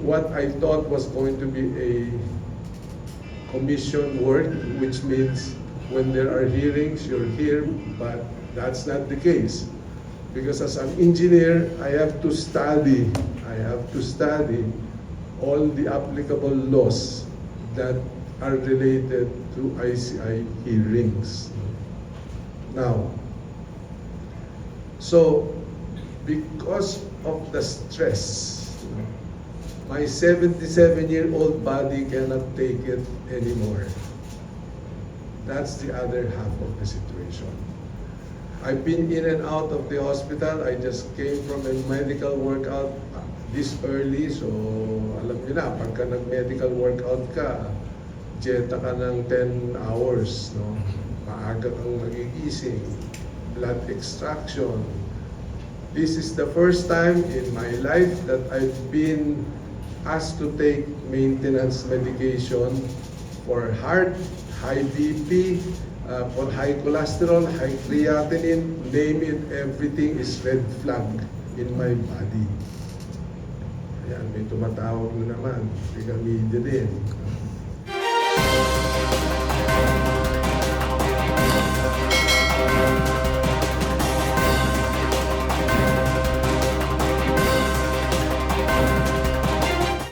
what I thought was going to be a commission work, which means when there are hearings, you're here, but that's not the case. Because as an engineer, I have to study all the applicable laws that are related to ICI hearings. Now, so because of the stress, my 77-year-old body cannot take it anymore. That's the other half of the situation. I've been in and out of the hospital. I just came from a medical workout this early. So, alam niyo na, pagka nag-medical workout ka, jeta ka ng 10 hours. No? Maaga kang magigising. Blood extraction. This is the first time in my life that I've been asked to take maintenance medication for heart, high BP, for high cholesterol, high creatinine, name it, everything is red flag in my body. Ayan, may tumatawag na naman, taga media din.